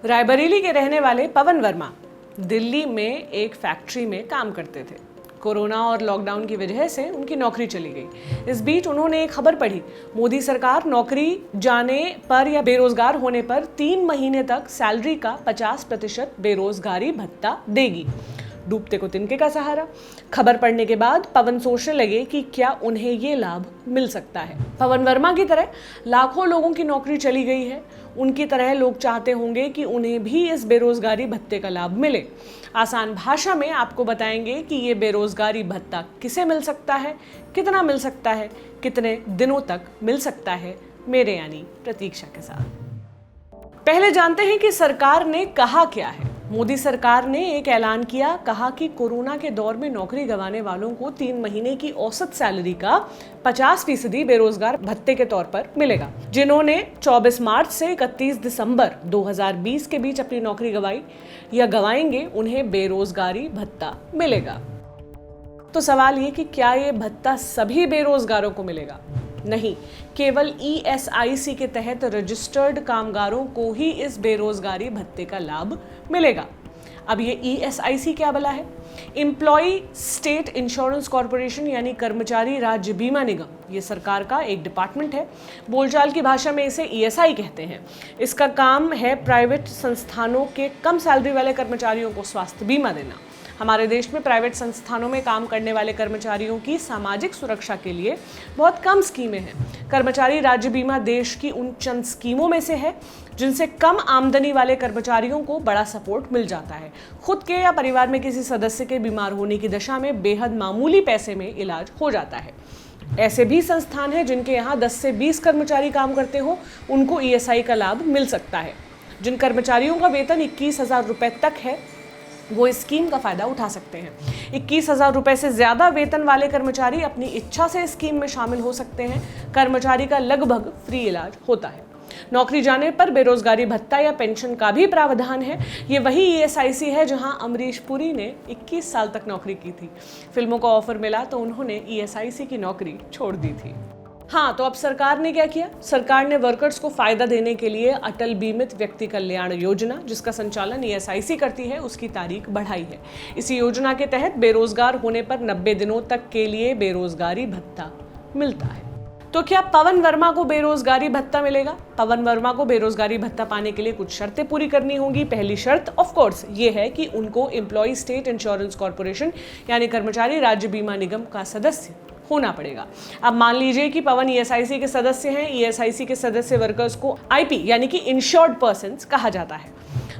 रायबरेली के रहने वाले पवन वर्मा दिल्ली में एक फैक्ट्री में काम करते थे। कोरोना और लॉकडाउन की वजह से उनकी नौकरी चली गई। इस बीच उन्होंने एक खबर पढ़ी, मोदी सरकार नौकरी जाने पर या बेरोजगार होने पर 3 महीने तक सैलरी का 50% बेरोजगारी भत्ता देगी। डूबते को तिनके का सहारा। खबर पढ़ने के बाद पवन सोचने लगे कि क्या उन्हें ये लाभ मिल सकता है। पवन वर्मा की तरह लाखों लोगों की नौकरी चली गई है। उनकी तरह लोग चाहते होंगे कि उन्हें भी इस बेरोजगारी भत्ते का लाभ मिले। आसान भाषा में आपको बताएंगे कि ये बेरोजगारी भत्ता किसे मिल सकता है, कितना मिल सकता है, कितने दिनों तक मिल सकता है, मेरे यानी प्रतीक्षा के साथ। पहले जानते हैं कि सरकार ने कहा क्या है। मोदी सरकार ने एक ऐलान किया, कहा कि कोरोना के दौर में नौकरी गंवाने वालों को 3 महीने की औसत सैलरी का 50% बेरोजगार भत्ते के तौर पर मिलेगा। जिन्होंने 24 मार्च से 31 दिसंबर 2020 के बीच अपनी नौकरी गंवाई या गंवाएंगे, उन्हें बेरोजगारी भत्ता मिलेगा। तो सवाल ये कि क्या ये भत्ता सभी बेरोजगारों को मिलेगा? नहीं, केवल ESIC के तहत रजिस्टर्ड कामगारों को ही इस बेरोजगारी भत्ते का लाभ मिलेगा। अब ये ESIC क्या भला है? एम्प्लॉय स्टेट इंश्योरेंस कॉर्पोरेशन यानी कर्मचारी राज्य बीमा निगम, ये सरकार का एक डिपार्टमेंट है। बोलचाल की भाषा में इसे ESI कहते हैं। इसका काम है प्राइवेट संस्थानों के कम सैलरी वाले कर्मचारियों को स्वास्थ्य बीमा देना। हमारे देश में प्राइवेट संस्थानों में काम करने वाले कर्मचारियों की सामाजिक सुरक्षा के लिए बहुत कम स्कीमें हैं। कर्मचारी राज्य बीमा देश की उन चंद स्कीमों में से है जिनसे कम आमदनी वाले कर्मचारियों को बड़ा सपोर्ट मिल जाता है। खुद के या परिवार में किसी सदस्य के बीमार होने की दशा में बेहद मामूली पैसे में इलाज हो जाता है। ऐसे भी संस्थान हैं जिनके यहाँ 10 से 20 कर्मचारी काम करते हो, उनको ESI का लाभ मिल सकता है। जिन कर्मचारियों का वेतन 21,000 रुपए तक है वो इस स्कीम का फायदा उठा सकते हैं। 21,000 रुपए से ज्यादा वेतन वाले कर्मचारी अपनी इच्छा से इस स्कीम में शामिल हो सकते हैं। कर्मचारी का लगभग फ्री इलाज होता है। नौकरी जाने पर बेरोजगारी भत्ता या पेंशन का भी प्रावधान है। ये वही ESIC है जहां अमरीश पुरी ने 21 साल तक नौकरी की थी। फिल्मों का ऑफर मिला तो उन्होंने ESIC की नौकरी छोड़ दी थी। हाँ, तो अब सरकार ने क्या किया? सरकार ने वर्कर्स को फायदा देने के लिए अटल बीमित व्यक्ति कल्याण योजना, जिसका संचालन ESIC करती है, उसकी तारीख बढ़ाई है। इस योजना के तहत बेरोजगार होने पर 90 दिनों तक के लिए बेरोजगारी भत्ता मिलता है। तो क्या पवन वर्मा को बेरोजगारी भत्ता मिलेगा? पवन वर्मा को बेरोजगारी भत्ता पाने के लिए कुछ शर्तें पूरी करनी होंगी। पहली शर्त ऑफ कोर्स ये है कि उनको एम्प्लॉय स्टेट इंश्योरेंस कॉर्पोरेशन यानी कर्मचारी राज्य बीमा निगम का सदस्य होना पड़ेगा। अब मान लीजिए कि पवन ESIC के सदस्य हैं। ESIC के सदस्य वर्कर्स को IP यानी कि इंश्योर्ड पर्सन्स कहा जाता है।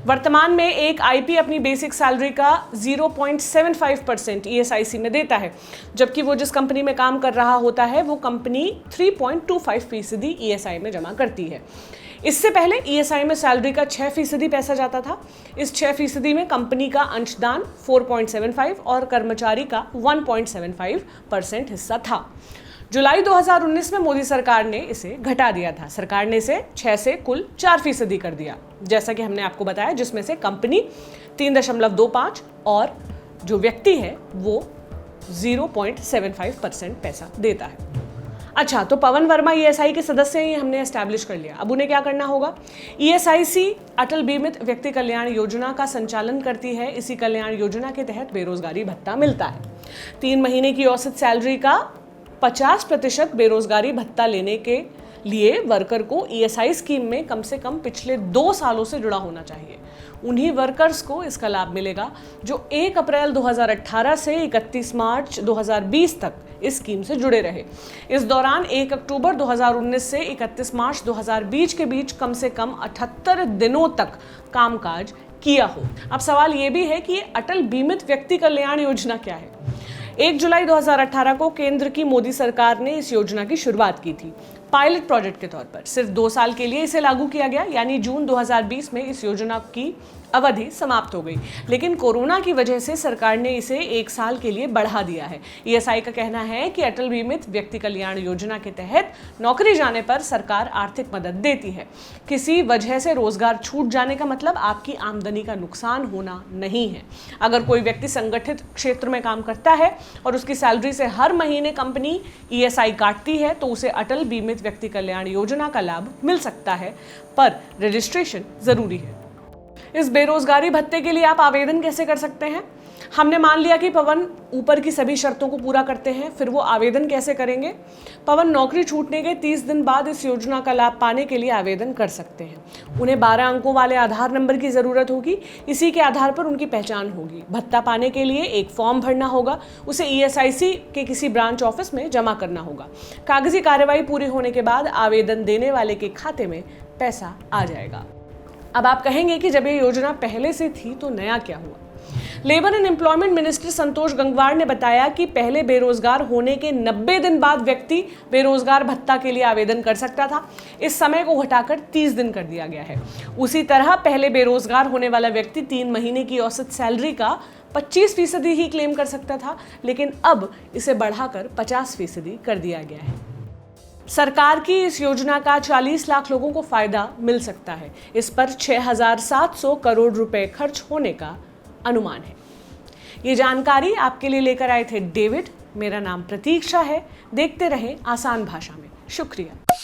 वर्तमान में एक IP अपनी बेसिक सैलरी का 0.75% ESIC में देता है, जबकि वो जिस कंपनी में काम कर रहा होता है वो कंपनी 3.25% ESI में जमा करती है। इससे पहले ESI में सैलरी का 6% पैसा जाता था। इस 6% में कंपनी का अंशदान 4.75 और कर्मचारी का 1.75% हिस्सा था। जुलाई 2019 में मोदी सरकार ने इसे घटा दिया था। सरकार ने इसे 6 से कुल 4% कर दिया, जैसा कि हमने आपको बताया, जिसमें से कंपनी 3.25 और जो व्यक्ति है वो 0.75% पैसा देता है। अच्छा, तो पवन वर्मा ESI के सदस्य हैं, ये हमने एस्टैब्लिश कर लिया। अब उन्हें क्या करना होगा? ESIC अटल बीमित व्यक्ति कल्याण योजना का संचालन करती है। इसी कल्याण योजना के तहत बेरोजगारी भत्ता मिलता है। 3 महीने की औसत सैलरी का 50% बेरोजगारी भत्ता लेने के लिए वर्कर को ESI स्कीम में कम से कम पिछले 2 सालों से जुड़ा होना चाहिए। उन्हीं वर्कर्स को इसका लाभ मिलेगा जो 1 अप्रैल 2018 से 31 मार्च 2020 तक इस स्कीम से जुड़े रहे। इस दौरान 1 अक्टूबर 2019 से 31 मार्च 2020 के बीच कम से कम 78 दिनों तक कामकाज किया हो। अब सवाल ये भी है कि ये अटल बीमित व्यक्ति कल्याण योजना क्या है? 1 जुलाई 2018 को केंद्र की मोदी सरकार ने इस योजना की शुरुआत की थी। पायलट प्रोजेक्ट के तौर पर सिर्फ 2 साल के लिए इसे लागू किया गया, यानी जून 2020 में इस योजना की अवधि समाप्त हो गई। लेकिन कोरोना की वजह से सरकार ने इसे 1 साल के लिए बढ़ा दिया है। ESI का कहना है कि अटल बीमित व्यक्ति कल्याण योजना के तहत नौकरी जाने पर सरकार आर्थिक मदद देती है। किसी वजह से रोजगार छूट जाने का मतलब आपकी आमदनी का नुकसान होना नहीं है। अगर कोई व्यक्ति संगठित क्षेत्र में काम करता है और उसकी सैलरी से हर महीने कंपनी ESI काटती है तो उसे अटल बीमित व्यक्ति कल्याण योजना का लाभ मिल सकता है, पर रजिस्ट्रेशन जरूरी है। इस बेरोजगारी भत्ते के लिए आप आवेदन कैसे कर सकते हैं? हमने मान लिया कि पवन ऊपर की सभी शर्तों को पूरा करते हैं, फिर वो आवेदन कैसे करेंगे? पवन नौकरी छूटने के 30 दिन बाद इस योजना का लाभ पाने के लिए आवेदन कर सकते हैं। उन्हें 12 अंकों वाले आधार नंबर की ज़रूरत होगी, इसी के आधार पर उनकी पहचान होगी। भत्ता पाने के लिए एक फॉर्म भरना होगा, उसे ESIC के किसी ब्रांच ऑफिस में जमा करना होगा। कागजी कार्रवाई पूरी होने के बाद आवेदन देने वाले के खाते में पैसा आ जाएगा। अब आप कहेंगे कि जब ये योजना पहले से थी तो नया क्या हुआ? Labour and employment minister Santosh Gangwar ने बताया कि पहले बेरोजगार होने के 90 दिन बाद व्यक्ति बेरोजगार भत्ता के लिए आवेदन कर सकता था। इस समय को घटाकर 30 दिन कर दिया गया है। उसी तरह पहले बेरोजगार होने वाला व्यक्ति 3 महीने की औसत सैलरी का 25% ही क्लेम कर सकता था, लेकिन अब इसे बढ़ाकर 50% कर दिया गया है। सरकार की इस योजना का 40 लाख लोगों को फायदा मिल सकता है। इस पर 6,700 करोड़ रुपए खर्च होने का अनुमान है। ये जानकारी आपके लिए लेकर आए थे डेविड। मेरा नाम प्रतीक्षा है। देखते रहें आसान भाषा में। शुक्रिया।